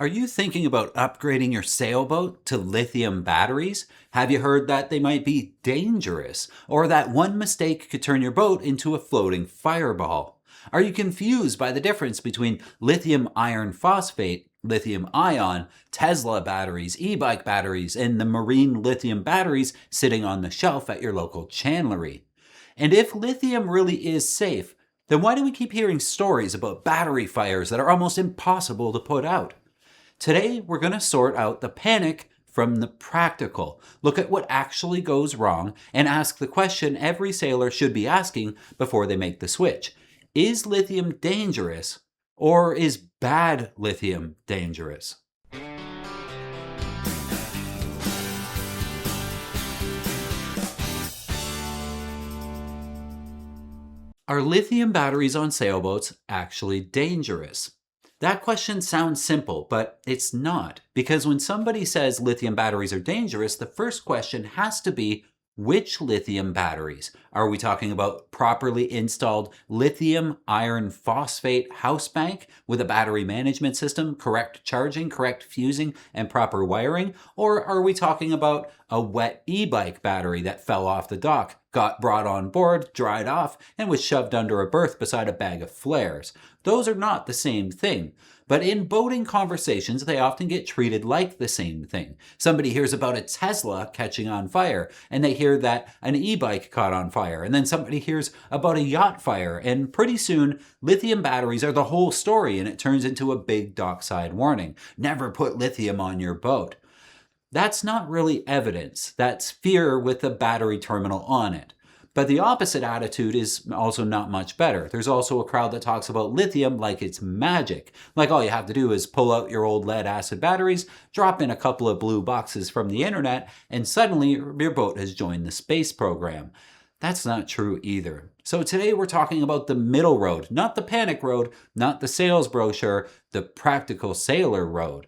Are you thinking about upgrading your sailboat to lithium batteries? Have you heard that they might be dangerous, or that one mistake could turn your boat into a floating fireball? Are you confused by the difference between lithium iron phosphate, lithium ion, Tesla batteries, e-bike batteries, and the marine lithium batteries sitting on the shelf at your local chandlery? And if lithium really is safe, then why do we keep hearing stories about battery fires that are almost impossible to put out? Today, we're going to sort out the panic from the practical, look at what actually goes wrong, and ask the question every sailor should be asking before they make the switch. Is lithium dangerous, or is bad lithium dangerous? Are lithium batteries on sailboats actually dangerous? That question sounds simple, but it's not. Because when somebody says lithium batteries are dangerous, the first question has to be, which lithium batteries? Are we talking about properly installed lithium iron phosphate house bank with a battery management system, correct charging, correct fusing, and proper wiring? Or are we talking about a wet e-bike battery that fell off the dock, got brought on board, dried off, and was shoved under a berth beside a bag of flares? Those are not the same thing. But in boating conversations, they often get treated like the same thing. Somebody hears about a Tesla catching on fire, and they hear that an e-bike caught on fire. And then somebody hears about a yacht fire, and pretty soon, lithium batteries are the whole story, and it turns into a big dockside warning. Never put lithium on your boat. That's not really evidence. That's fear with a battery terminal on it. But the opposite attitude is also not much better. There's also a crowd that talks about lithium like it's magic. Like all you have to do is pull out your old lead acid batteries, drop in a couple of blue boxes from the internet, and suddenly your boat has joined the space program. That's not true either. So today we're talking about the middle road, not the panic road, not the sales brochure, the practical sailor road.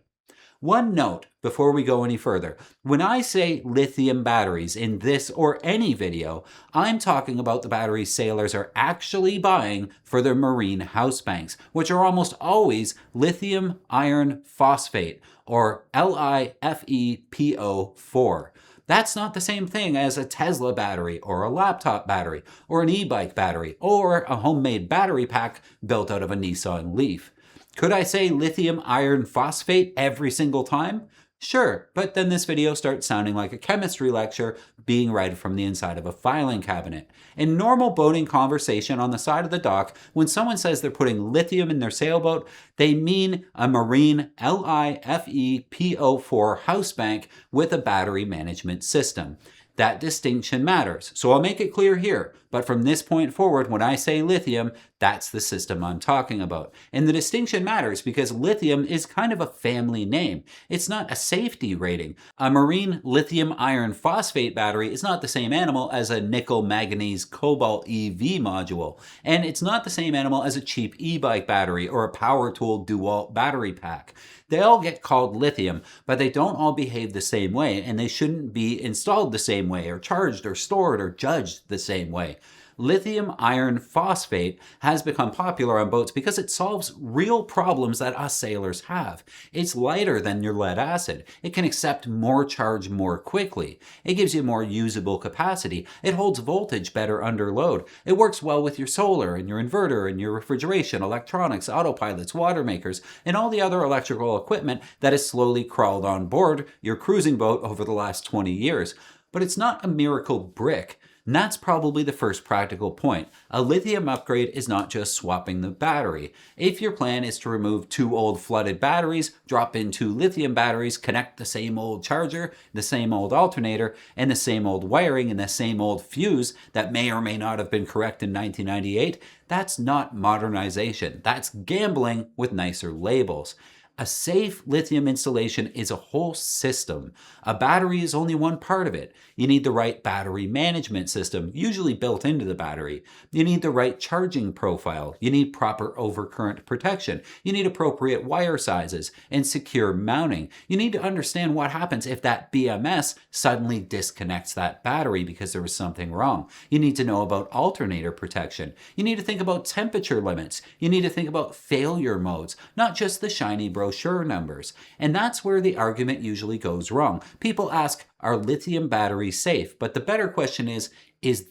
One note before we go any further. When I say lithium batteries in this or any video, I'm talking about the batteries sailors are actually buying for their marine house banks, which are almost always lithium iron phosphate, or LiFePO4. That's not the same thing as a Tesla battery or a laptop battery or an e-bike battery or a homemade battery pack built out of a Nissan Leaf. Could I say lithium iron phosphate every single time? Sure, but then this video starts sounding like a chemistry lecture being read from the inside of a filing cabinet. In normal boating conversation on the side of the dock, when someone says they're putting lithium in their sailboat, they mean a marine LiFePO4 house bank with a battery management system. That distinction matters, so I'll make it clear here. But from this point forward, when I say lithium, that's the system I'm talking about. And the distinction matters because lithium is kind of a family name. It's not a safety rating. A marine lithium iron phosphate battery is not the same animal as a nickel manganese cobalt EV module. And it's not the same animal as a cheap e-bike battery or a power tool DeWalt battery pack. They all get called lithium, but they don't all behave the same way, and they shouldn't be installed the same way, or charged, or stored, or judged the same way. Lithium iron phosphate has become popular on boats because it solves real problems that us sailors have. It's lighter than your lead acid. It can accept more charge more quickly. It gives you more usable capacity. It holds voltage better under load. It works well with your solar and your inverter and your refrigeration, electronics, autopilots, water makers, and all the other electrical equipment that has slowly crawled on board your cruising boat over the last 20 years. But it's not a miracle brick. And that's probably the first practical point. A lithium upgrade is not just swapping the battery. If your plan is to remove 2 old flooded batteries, drop in 2 lithium batteries, connect the same old charger, the same old alternator, and the same old wiring and the same old fuse that may or may not have been correct in 1998, that's not modernization. That's gambling with nicer labels. A safe lithium installation is a whole system. A battery is only one part of it. You need the right battery management system, usually built into the battery. You need the right charging profile. You need proper overcurrent protection. You need appropriate wire sizes and secure mounting. You need to understand what happens if that BMS suddenly disconnects that battery because there was something wrong. You need to know about alternator protection. You need to think about temperature limits. You need to think about failure modes, not just the shiny brochure brochure numbers. And that's where the argument usually goes wrong. People ask, are lithium batteries safe? But the better question is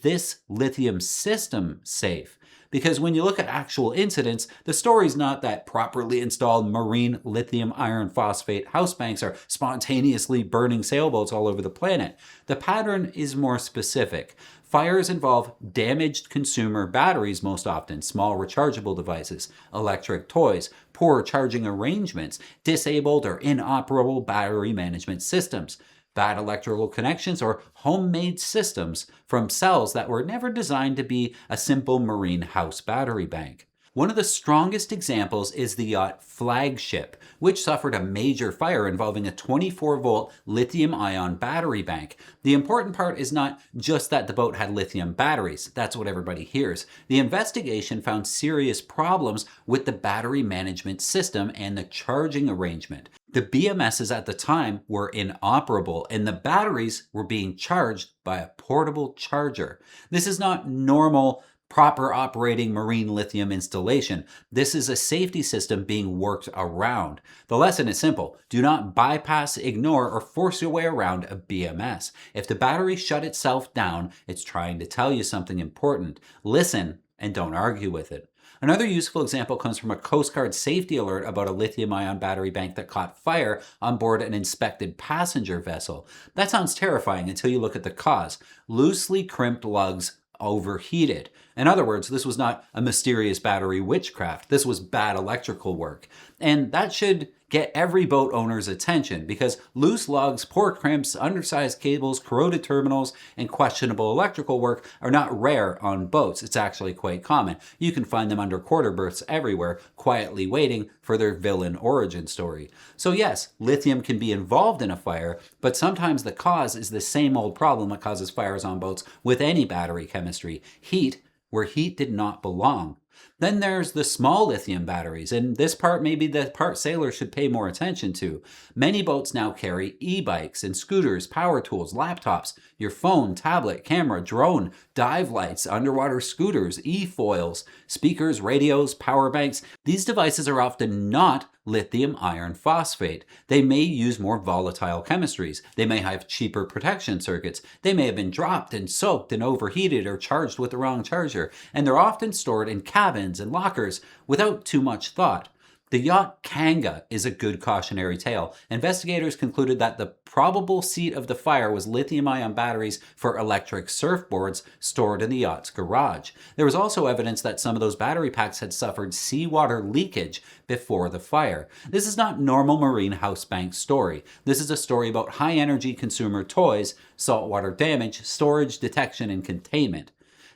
this lithium system safe? Because when you look at actual incidents, the story's not that properly installed marine lithium iron phosphate house banks are spontaneously burning sailboats all over the planet. The pattern is more specific. Fires involve damaged consumer batteries most often, small rechargeable devices, electric toys, poor charging arrangements, disabled or inoperable battery management systems, bad electrical connections, or homemade systems from cells that were never designed to be a simple marine house battery bank. One of the strongest examples is the yacht Flagship, which suffered a major fire involving a 24-volt lithium-ion battery bank. The important part is not just that the boat had lithium batteries. That's what everybody hears. The investigation found serious problems with the battery management system and the charging arrangement. The BMSs at the time were inoperable, and the batteries were being charged by a portable charger. This is not normal proper operating marine lithium installation. This is a safety system being worked around. The lesson is simple. Do not bypass, ignore, or force your way around a BMS. If the battery shut itself down, it's trying to tell you something important. Listen and don't argue with it. Another useful example comes from a Coast Guard safety alert about a lithium-ion battery bank that caught fire on board an inspected passenger vessel. That sounds terrifying until you look at the cause. Loosely crimped lugs overheated. In other words, this was not a mysterious battery witchcraft. This was bad electrical work. And that should get every boat owner's attention because loose lugs, poor crimps, undersized cables, corroded terminals, and questionable electrical work are not rare on boats. It's actually quite common. You can find them under quarter berths everywhere, quietly waiting for their villain origin story. So yes, lithium can be involved in a fire, but sometimes the cause is the same old problem that causes fires on boats with any battery chemistry: heat where heat did not belong. Then there's the small lithium batteries, and this part may be the part sailors should pay more attention to. Many boats now carry e-bikes and scooters, power tools, laptops, your phone, tablet, camera, drone, dive lights, underwater scooters, e-foils, speakers, radios, power banks. These devices are often not lithium iron phosphate. They may use more volatile chemistries. They may have cheaper protection circuits. They may have been dropped and soaked and overheated or charged with the wrong charger. And they're often stored in cabins and lockers without too much thought. The yacht Kanga is a good cautionary tale. Investigators concluded that the probable seat of the fire was lithium-ion batteries for electric surfboards stored in the yacht's garage. There was also evidence that some of those battery packs had suffered seawater leakage before the fire. This is not normal marine house bank story. This is a story about high-energy consumer toys, saltwater damage, storage, detection, and containment.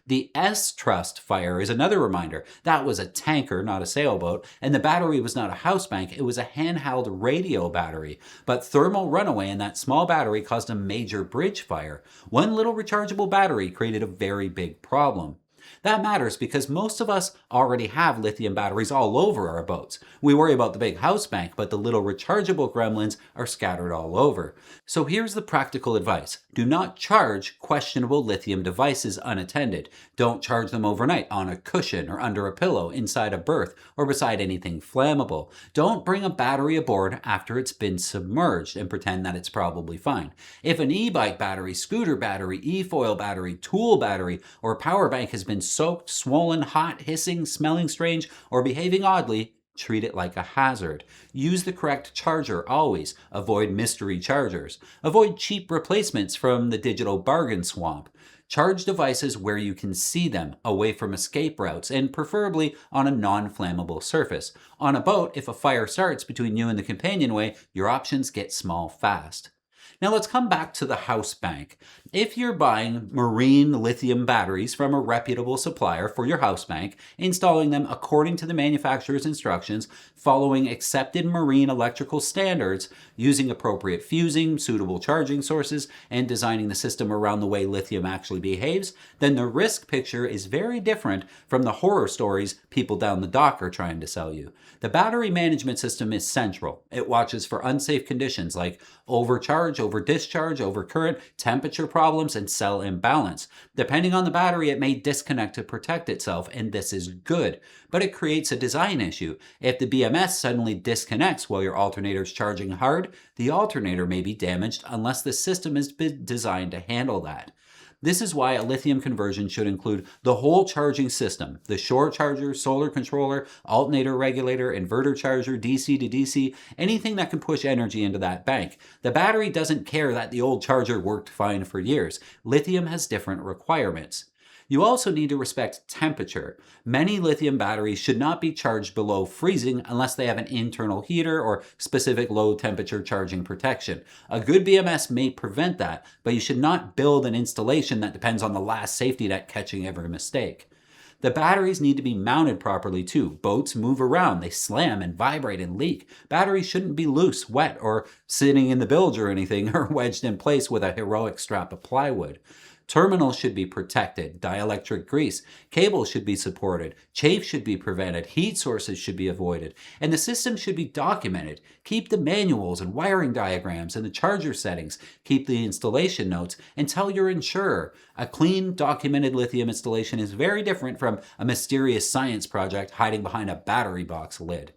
The S-Trust fire is another reminder. That was a tanker, not a sailboat, and the battery was not a house bank, it was a handheld radio battery. But thermal runaway in that small battery caused a major bridge fire. One little rechargeable battery created a very big problem. That matters because most of us already have lithium batteries all over our boats. We worry about the big house bank, but the little rechargeable gremlins are scattered all over. So here's the practical advice. Do not charge questionable lithium devices unattended. Don't charge them overnight on a cushion or under a pillow, inside a berth, or beside anything flammable. Don't bring a battery aboard after it's been submerged and pretend that it's probably fine. If an e-bike battery, scooter battery, e-foil battery, tool battery, or power bank has been soaked, swollen, hot, hissing, smelling strange, or behaving oddly, treat it like a hazard. Use the correct charger always. Avoid mystery chargers. Avoid cheap replacements from the digital bargain swamp. Charge devices where you can see them, away from escape routes, and preferably on a non-flammable surface. On a boat, if a fire starts between you and the companionway, your options get small fast. Now let's come back to the house bank. If you're buying marine lithium batteries from a reputable supplier for your house bank, installing them according to the manufacturer's instructions, following accepted marine electrical standards, using appropriate fusing, suitable charging sources, and designing the system around the way lithium actually behaves, then the risk picture is very different from the horror stories people down the dock are trying to sell you. The battery management system is central. It watches for unsafe conditions like overcharge, over discharge, over current, temperature problems, and cell imbalance. Depending on the battery, it may disconnect to protect itself, and this is good. But it creates a design issue. If the BMS suddenly disconnects while your alternator is charging hard, the alternator may be damaged unless the system is designed to handle that. This is why a lithium conversion should include the whole charging system: the shore charger, solar controller, alternator regulator, inverter charger, DC to DC, anything that can push energy into that bank. The battery doesn't care that the old charger worked fine for years. Lithium has different requirements. You also need to respect temperature. Many lithium batteries should not be charged below freezing unless they have an internal heater or specific low temperature charging protection. A good BMS may prevent that, but you should not build an installation that depends on the last safety net catching every mistake. The batteries need to be mounted properly too. Boats move around, they slam and vibrate and leak. Batteries shouldn't be loose, wet, or sitting in the bilge or anything, or wedged in place with a heroic strap of plywood. Terminals should be protected, dielectric grease, cables should be supported, chafe should be prevented, heat sources should be avoided, and the system should be documented. Keep the manuals and wiring diagrams and the charger settings, keep the installation notes, and tell your insurer. A clean, documented lithium installation is very different from a mysterious science project hiding behind a battery box lid.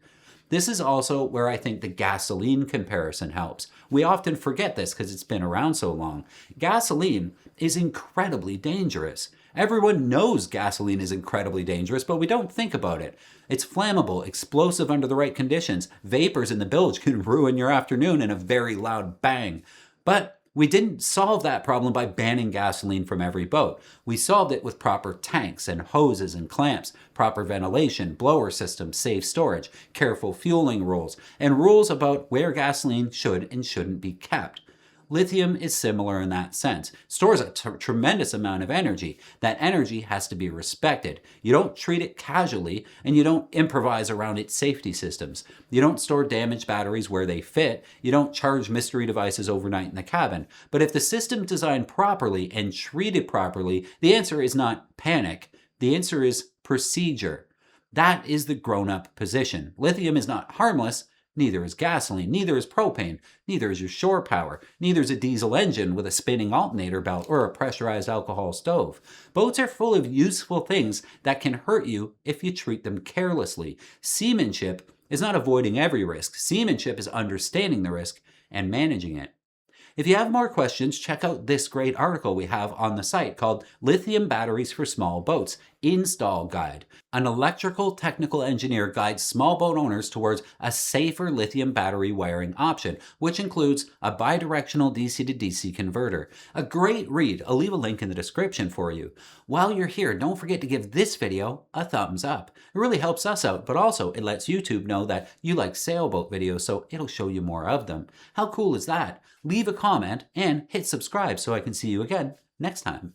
This is also where I think the gasoline comparison helps. We often forget this because it's been around so long. Gasoline is incredibly dangerous. Everyone knows gasoline is incredibly dangerous, but we don't think about it. It's flammable, explosive under the right conditions. Vapors in the bilge can ruin your afternoon in a very loud bang. But we didn't solve that problem by banning gasoline from every boat. We solved it with proper tanks and hoses and clamps, proper ventilation, blower systems, safe storage, careful fueling rules, and rules about where gasoline should and shouldn't be kept. Lithium is similar in that sense. Stores a tremendous amount of energy. That energy has to be respected. You don't treat it casually, and you don't improvise around its safety systems. You don't store damaged batteries where they fit. You don't charge mystery devices overnight in the cabin. But if the system is designed properly and treated properly, the answer is not panic. The answer is procedure. That is the grown-up position. Lithium is not harmless. Neither is gasoline, neither is propane, neither is your shore power, neither is a diesel engine with a spinning alternator belt or a pressurized alcohol stove. Boats are full of useful things that can hurt you if you treat them carelessly. Seamanship is not avoiding every risk. Seamanship is understanding the risk and managing it. If you have more questions, check out this great article we have on the site called Lithium Batteries for Small Boats, Install Guide. An electrical technical engineer guides small boat owners towards a safer lithium battery wiring option, which includes a bidirectional DC to DC converter. A great read. I'll leave a link in the description for you. While you're here, don't forget to give this video a thumbs up. It really helps us out, but also it lets YouTube know that you like sailboat videos, so it'll show you more of them. How cool is that? Leave a comment and hit subscribe so I can see you again next time.